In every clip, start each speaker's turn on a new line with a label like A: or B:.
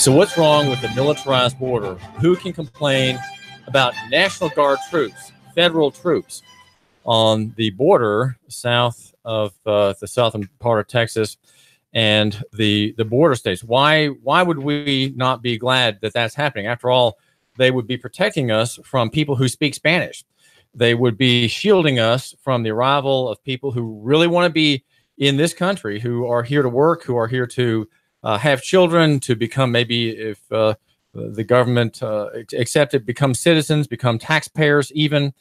A: So what's wrong with the militarized border? Who can complain about National Guard troops, federal troops on the border south of the southern part of Texas and the border states? Why would we not be glad that that's happening? After all, they would be protecting us from people who speak Spanish. They would be shielding us from the arrival of people who really want to be in this country, who are here to work, who are here to have children, to become, maybe if the government accept it, become citizens, become taxpayers even.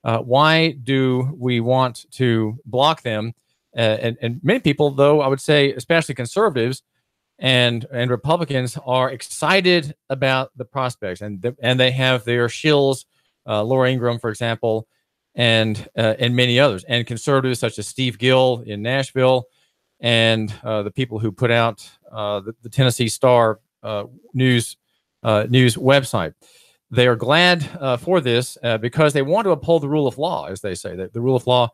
A: Why do we want to block them? And many people, though, I would say, especially conservatives and Republicans, are excited about the prospects, and they have their shills, Laura Ingraham, for example, and many others, and conservatives such as Steve Gill in Nashville, and the people who put out the Tennessee Star news website. They are glad for this because they want to uphold the rule of law, as they say. That the rule of law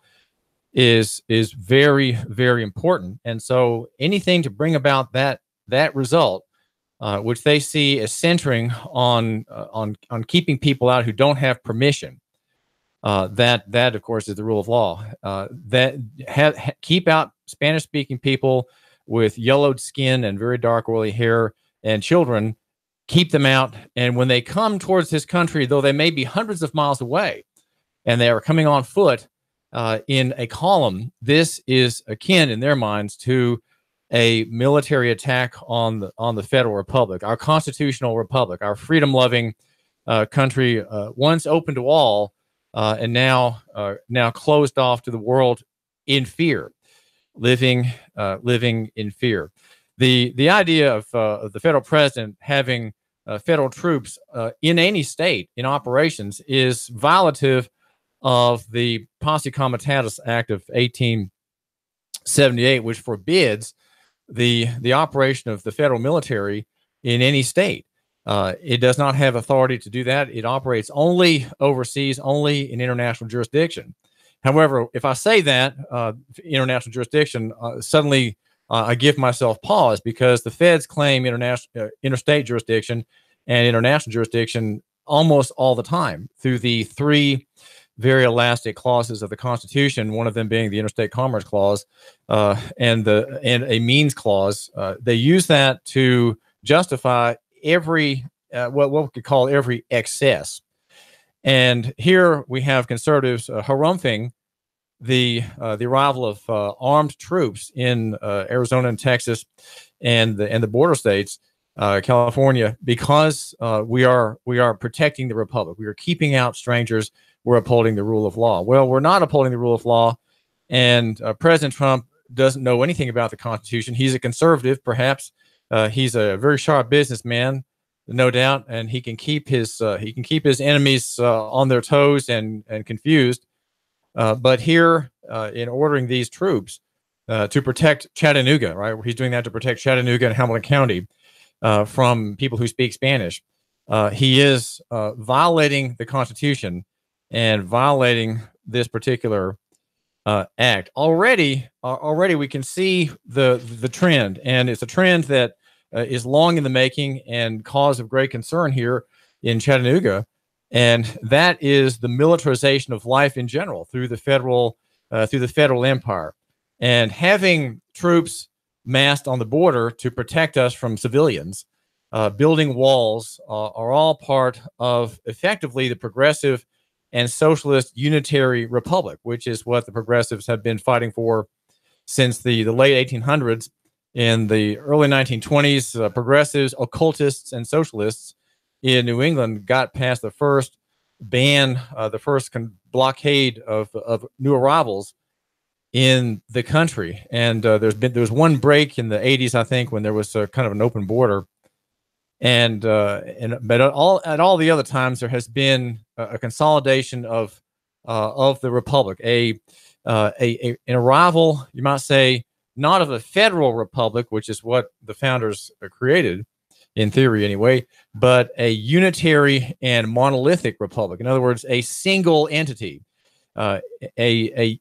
A: is very, very important, and so anything to bring about that result, which they see as centering on keeping people out who don't have permission. That of course is the rule of law. Keep out Spanish-speaking people with yellowed skin and very dark, oily hair and children. Keep them out, and when they come towards this country, though they may be hundreds of miles away, and they are coming on foot in a column, this is akin in their minds to a military attack on the federal republic, our constitutional republic, our freedom-loving country, once open to all, and now closed off to the world in fear, living in fear. The idea of the federal president having federal troops in any state in operations is violative of the Posse Comitatus Act of 1878, which forbids the operation of the federal military in any state. It does not have authority to do that. It operates only overseas, only in international jurisdiction. However, if I say that international jurisdiction, suddenly I give myself pause, because the feds claim interstate jurisdiction and international jurisdiction almost all the time through the three very elastic clauses of the Constitution, one of them being the Interstate Commerce Clause and a means clause. They use that to justify every what we could call every excess. And here we have conservatives harumphing the arrival of armed troops in Arizona and Texas and the border states, California, because we are protecting the republic. We are keeping out strangers. We're upholding the rule of law. Well, we're not upholding the rule of law, and President Trump doesn't know anything about the Constitution. He's a conservative, perhaps. He's a very sharp businessman, no doubt, and he can keep his enemies on their toes and confused. But here, in ordering these troops to protect Chattanooga, right? He's doing that to protect Chattanooga and Hamilton County from people who speak Spanish. He is violating the Constitution and violating this particular act. Already we can see the trend, and it's a trend that is long in the making and cause of great concern here in Chattanooga. And that is the militarization of life in general through the federal empire, and having troops massed on the border to protect us from civilians, building walls, are all part of effectively the progressive and socialist unitary republic, which is what the progressives have been fighting for since the late 1800s. In the early 1920s, progressives, occultists, and socialists in New England got past the first ban, the first blockade of new arrivals in the country. And there was one break in the 80s, I think, when there was kind of an open border. But at all the other times, there has been a consolidation of the republic, an arrival, you might say, not of a federal republic, which is what the founders created, in theory anyway, but a unitary and monolithic republic. In other words, a single entity, a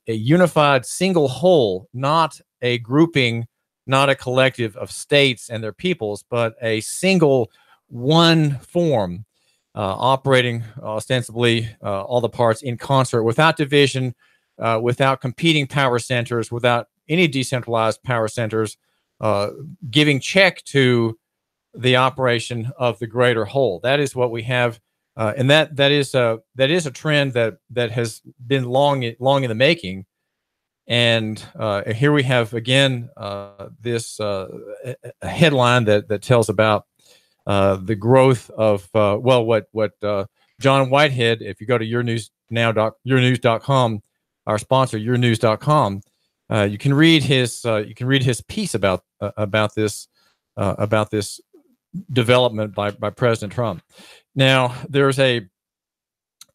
A: unified single whole, not a grouping not a collective of states and their peoples, but a single one form, operating ostensibly all the parts in concert, without division, without competing power centers, without any decentralized power centers, giving check to the operation of the greater whole. That is what we have, and that is a trend that has been long in the making. And here we have again this a headline that tells about the growth of what John Whitehead. If you go to yournews.com, our sponsor, yournews.com, you can read his piece about this development by President Trump. Now, there's a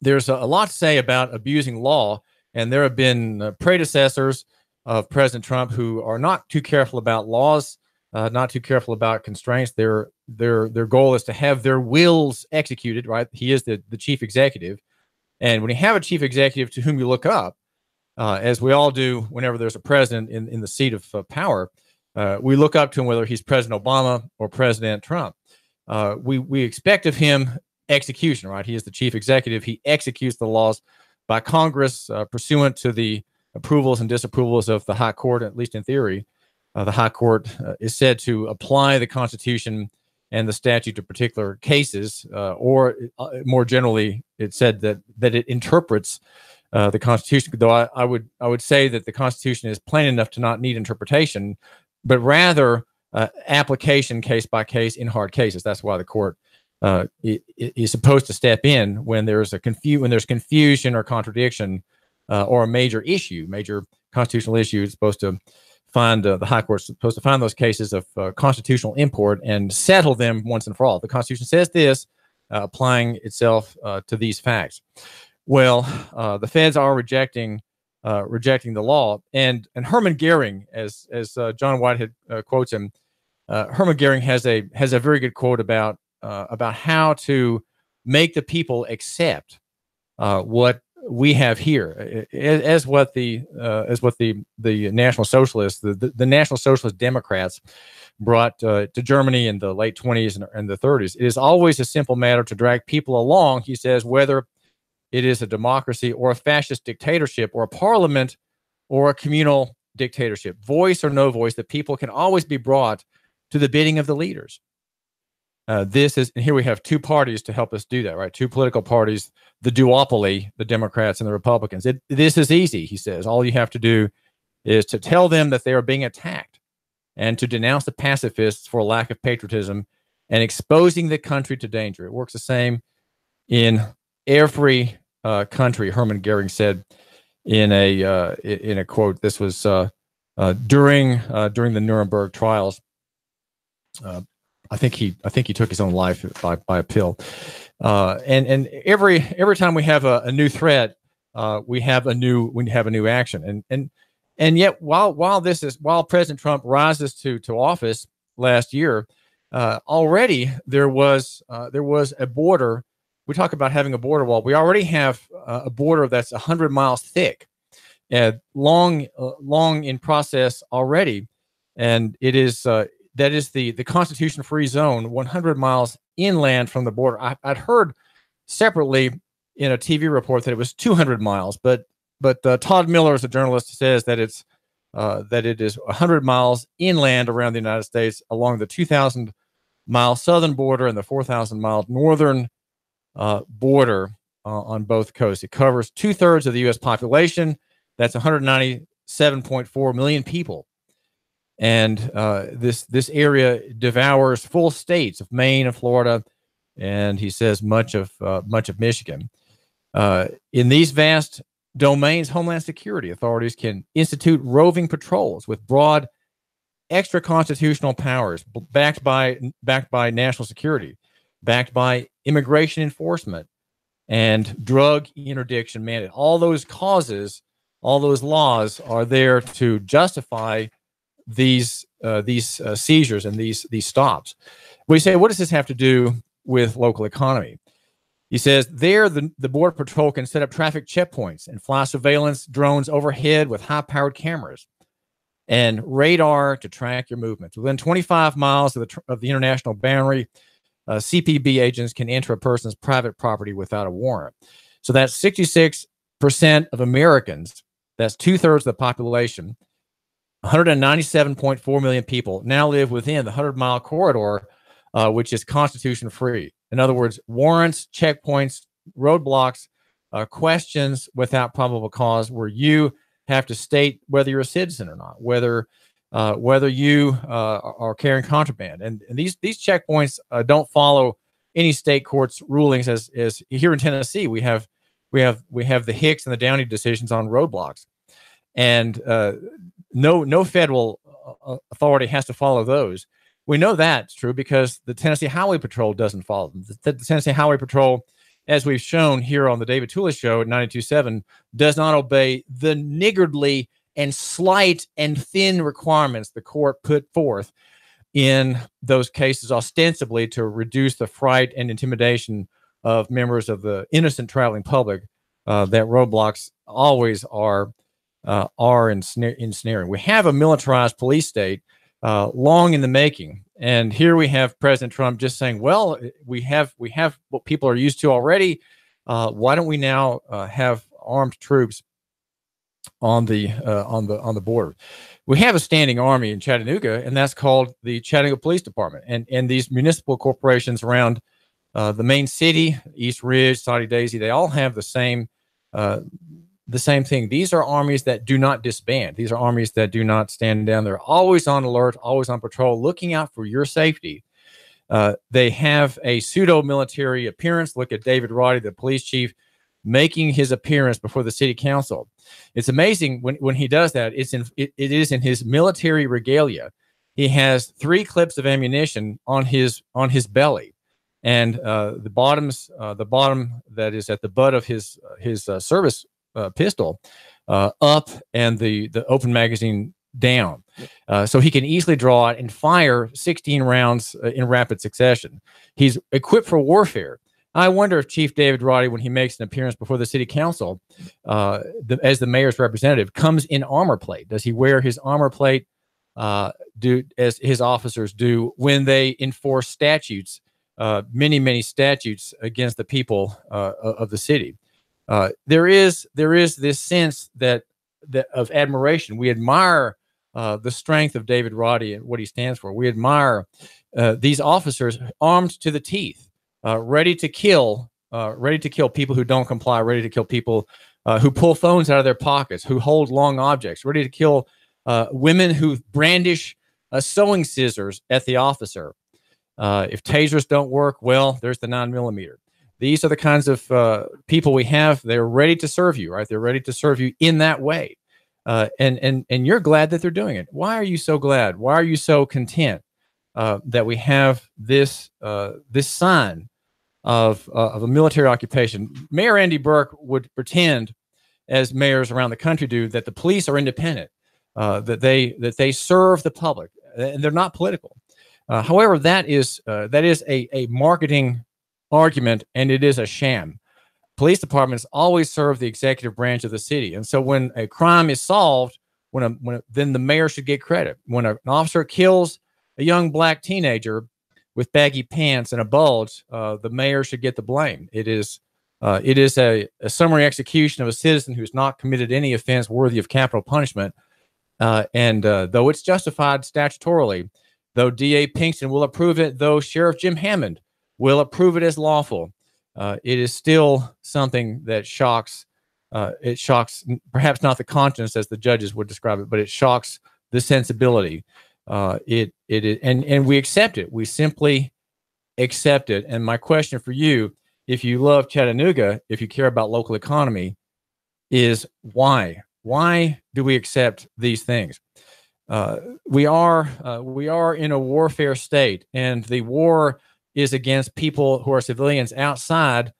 A: lot to say about abusing law, and there have been predecessors of President Trump who are not too careful about laws, not too careful about constraints. Their goal is to have their wills executed. Right? He is the chief executive, and when you have a chief executive to whom you look up, as we all do whenever there's a president in the seat of power, we look up to him, whether he's President Obama or President Trump. We expect of him execution, right? He is the chief executive. He executes the laws by Congress, pursuant to the approvals and disapprovals of the High Court, at least in theory. The High Court is said to apply the Constitution and the statute to particular cases, or more generally, it's said that it interprets the Constitution. Though I would say that the Constitution is plain enough to not need interpretation, but rather application case by case in hard cases. That's why the court is supposed to step in when there's confusion or contradiction, or a major constitutional issue. It's supposed to find the High Court's supposed to find those cases of constitutional import and settle them once and for all. The Constitution says this, applying itself to these facts. Well, the feds are rejecting the law, and Herman Goering, as John Whitehead quotes him, Herman Goering has a very good quote about how to make the people accept what we have here, as what the National Socialists, the National Socialist Democrats brought to Germany in the late 20s and the 30s. It is always a simple matter to drag people along, he says, whether it is a democracy or a fascist dictatorship or a parliament or a communal dictatorship. Voice or no voice, the people can always be brought to the bidding of the leaders. And here we have two parties to help us do that, right? Two political parties, the duopoly, the Democrats and the Republicans. This is easy, he says. All you have to do is to tell them that they are being attacked and to denounce the pacifists for lack of patriotism and exposing the country to danger. It works the same in every country, Herman Goering said in a quote. This was during the Nuremberg trials. I think he took his own life by a pill. And every time we have a new threat, we have a new action. And yet while President Trump rises to office last year, already there was a border. We talk about having a border wall. We already have a border that's 100 miles thick, long in process already, and it is. That is the Constitution-free zone, 100 miles inland from the border. I'd heard separately in a TV report that it was 200 miles, but Todd Miller, as a journalist, says that it is 100 miles inland around the United States along the 2,000-mile southern border and the 4,000-mile northern border on both coasts. It covers 2/3 of the U.S. population. That's 197.4 million people. And this area devours full states of Maine and Florida, and he says much of Michigan. In these vast domains, Homeland Security authorities can institute roving patrols with broad extra-constitutional powers, backed by national security, backed by immigration enforcement, and drug interdiction mandate. All those causes, all those laws are there to justify these seizures and these stops. We say, what does this have to do with local economy? He says there the Border Patrol can set up traffic checkpoints and fly surveillance drones overhead with high-powered cameras. and radar to track your movements. Within 25 miles of the international boundary, CPB agents can enter a person's private property without a warrant. So that's 66% of Americans. That's 2/3 of the population. 197.4 million people now live within the 100-mile corridor, which is constitution free. In other words, warrants, checkpoints, roadblocks, questions without probable cause, where you have to state whether you're a citizen or not, whether you are carrying contraband. And these checkpoints don't follow any state court's rulings. As here in Tennessee, we have the Hicks and the Downey decisions on roadblocks, and no federal authority has to follow those. We know that's true because the Tennessee Highway Patrol doesn't follow them. The Tennessee Highway Patrol, as we've shown here on the David Toulis Show at 92.7, does not obey the niggardly and slight and thin requirements the court put forth in those cases, ostensibly to reduce the fright and intimidation of members of the innocent traveling public that roadblocks always are ensnaring. We have a militarized police state long in the making. And here we have President Trump just saying, well, we have what people are used to already. Why don't we now have armed troops on the border? We have a standing army in Chattanooga, and that's called the Chattanooga Police Department. And these municipal corporations around the main city, East Ridge, Saudi Daisy, they all have the same thing. These are armies that do not disband. These are armies that do not stand down. They're always on alert, always on patrol, looking out for your safety. They have a pseudo-military appearance. Look at David Roddy, the police chief, making his appearance before the city council. It's amazing when he does that. It is in his military regalia. He has 3 clips of ammunition on his belly, and the bottom that is at the butt of his service pistol up, and the open magazine down, so he can easily draw it and fire 16 rounds in rapid succession. He's equipped for warfare. I wonder if Chief David Roddy, when he makes an appearance before the city council as the mayor's representative, comes in armor plate. Does he wear his armor plate as his officers do when they enforce statutes, many statutes against the people of the city? There is this sense that of admiration. We admire the strength of David Roddy and what he stands for. We admire these officers armed to the teeth, ready to kill people who don't comply, ready to kill people who pull phones out of their pockets, who hold long objects, ready to kill women who brandish sewing scissors at the officer. If tasers don't work, well, there's the 9mm. These are the kinds of people we have. They're ready to serve you, right? They're ready to serve you in that way. And you're glad that they're doing it. Why are you so glad? Why are you so content that we have this sign of a military occupation? Mayor Andy Burke would pretend, as mayors around the country do, that the police are independent, that they serve the public, and they're not political. However, that is a marketing argument, and it is a sham. Police departments always serve the executive branch of the city, and so when a crime is solved, then the mayor should get credit. When an officer kills a young black teenager with baggy pants and a bulge, the mayor should get the blame. It is a summary execution of a citizen who's not committed any offense worthy of capital punishment, and though it's justified statutorily, though D.A. Pinkston will approve it, though Sheriff Jim Hammond will approve it as lawful, it is still something that shocks. It shocks perhaps not the conscience as the judges would describe it, but it shocks the sensibility. And we accept it. We simply accept it. And my question for you, if you love Chattanooga, if you care about local economy, is why? Why do we accept these things? We are in a warfare state, and the war is against people who are civilians outside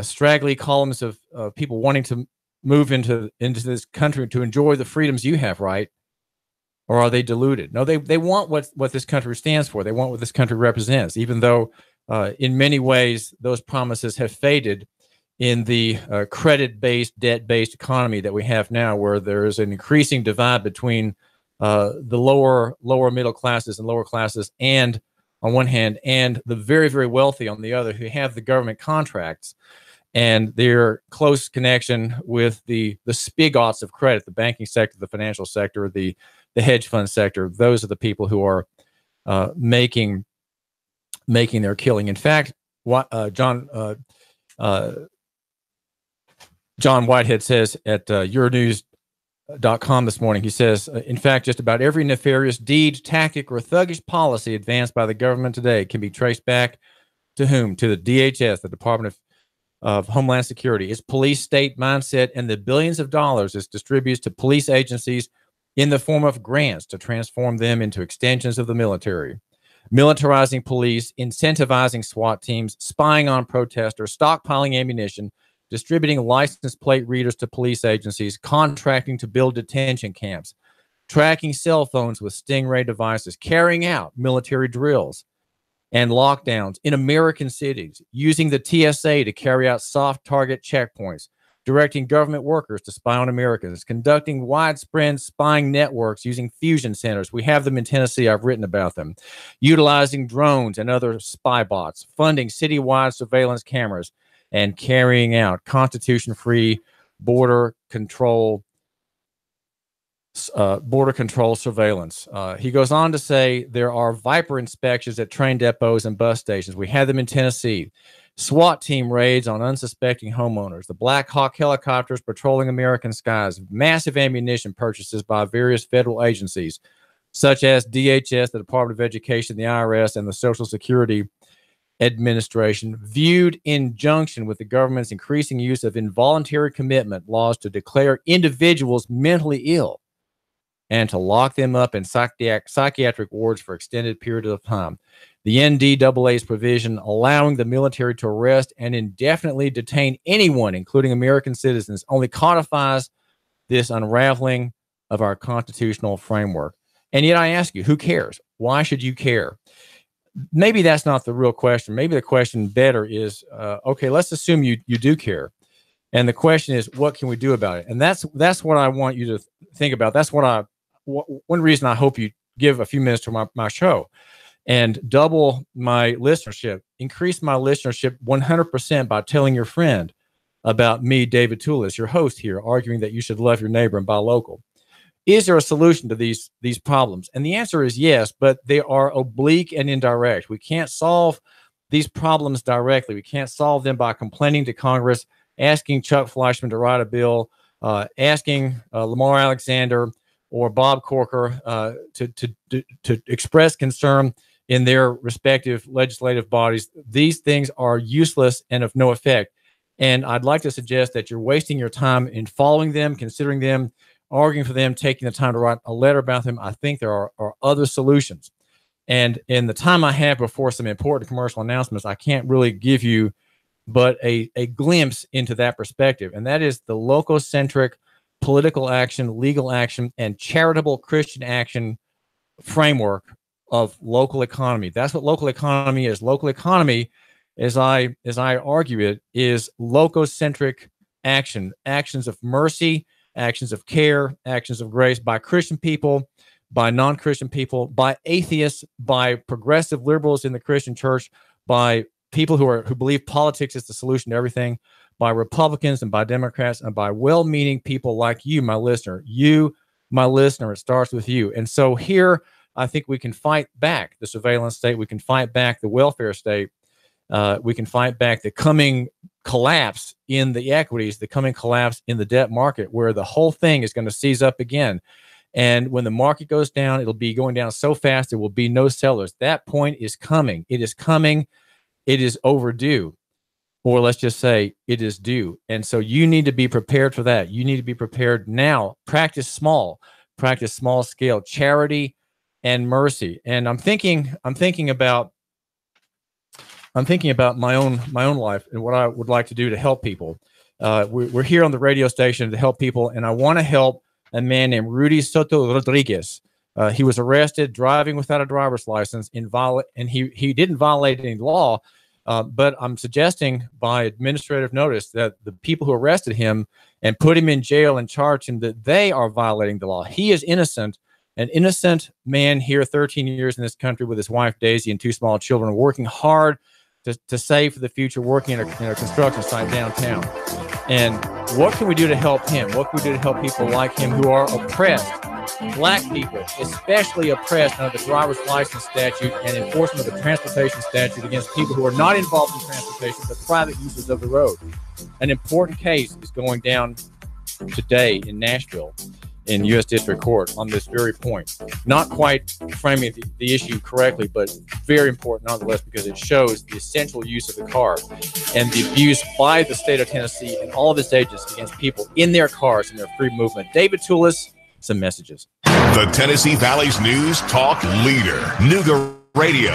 A: straggly columns of people wanting to move into this country to enjoy the freedoms you have, right? Or are they deluded? No, they want what this country stands for. They want what this country represents, even though in many ways those promises have faded in the credit-based, debt-based economy that we have now, where there is an increasing divide between the lower middle classes and lower classes, and on one hand, and the very, very wealthy on the other, who have the government contracts and their close connection with the spigots of credit, the banking sector, the financial sector, the hedge fund sector. Those are the people who are making their killing. In fact, John Whitehead says at Euronews.com this morning, he says, in fact, just about every nefarious deed, tactic, or thuggish policy advanced by the government today can be traced back to whom? To the DHS, the Department of Homeland Security, its police state mindset, and the billions of dollars it distributes to police agencies in the form of grants to transform them into extensions of the military. Militarizing police, incentivizing SWAT teams, spying on protesters, stockpiling ammunition, distributing license plate readers to police agencies, contracting to build detention camps, tracking cell phones with Stingray devices, carrying out military drills and lockdowns in American cities, using the TSA to carry out soft target checkpoints, directing government workers to spy on Americans, conducting widespread spying networks using fusion centers. We have them in Tennessee. I've written about them. Utilizing drones and other spy bots, funding citywide surveillance cameras, and carrying out constitution-free border control surveillance. He goes on to say there are Viper inspections at train depots and bus stations. We had them in Tennessee. SWAT team raids on unsuspecting homeowners. The Black Hawk helicopters patrolling American skies. Massive ammunition purchases by various federal agencies, such as DHS, the Department of Education, the IRS, and the Social Security Administration, viewed in junction with the government's increasing use of involuntary commitment laws to declare individuals mentally ill and to lock them up in psychiatric wards for extended periods of time. The NDAA's provision allowing the military to arrest and indefinitely detain anyone, including American citizens, only codifies this unraveling of our constitutional framework. And yet I ask you, who cares? Why should you care? Maybe that's not the real question. Maybe the question better is, okay, let's assume you do care. And the question is, what can we do about it? And that's what I want you to think about. That's one reason I hope you give a few minutes to my show and double my listenership, increase my listenership 100% by telling your friend about me, David Toulis, your host here, arguing that you should love your neighbor and buy local. Is there a solution to these problems? And the answer is yes, but they are oblique and indirect. We can't solve these problems directly. We can't solve them by complaining to Congress, asking Chuck Fleischman to write a bill, asking Lamar Alexander or Bob Corker to express concern in their respective legislative bodies. These things are useless and of no effect. And I'd like to suggest that you're wasting your time in following them, considering them, arguing for them, taking the time to write a letter about them. I think there are other solutions. And in the time I have before some important commercial announcements, I can't really give you but a glimpse into that perspective. And that is the local-centric political action, legal action, and charitable Christian action framework of local economy. That's what local economy is. Local economy, as I argue it, is loco-centric action, actions of mercy, actions of care, actions of grace by Christian people, by non-Christian people, by atheists, by progressive liberals in the Christian church, by people who believe politics is the solution to everything, by Republicans and by Democrats, and by well-meaning people like you, my listener. You, my listener, it starts with you. And so here, I think we can fight back the surveillance state. We can fight back the welfare state. We can fight back the coming collapse in the equities, the coming collapse in the debt market, where the whole thing is going to seize up again. And when the market goes down, it'll be going down so fast, there will be no sellers. That point is coming. It is coming. It is overdue. Or let's just say it is due. And so you need to be prepared for that. You need to be prepared now. Practice small scale charity and mercy. And I'm thinking about my own life and what I would like to do to help people. We're here on the radio station to help people, and I want to help a man named Rudy Soto Rodriguez. He was arrested driving without a driver's license and he didn't violate any law. But I'm suggesting by administrative notice that the people who arrested him and put him in jail and charged him, that they are violating the law. He is innocent An innocent man here, 13 years in this country with his wife, Daisy, and 2 small children, working hard to save for the future, working in a construction site downtown. And what can we do to help him? What can we do to help people like him who are oppressed? Black people, especially oppressed under the driver's license statute and enforcement of the transportation statute against people who are not involved in transportation, but private users of the road. An important case is going down today in Nashville in U.S. District Court on this very point. Not quite framing the issue correctly, but very important nonetheless, because it shows the essential use of the car and the abuse by the state of Tennessee and all of its agents against people in their cars and their free movement. David Toulis, some messages.
B: The Tennessee Valley's News Talk leader, Nuga Radio.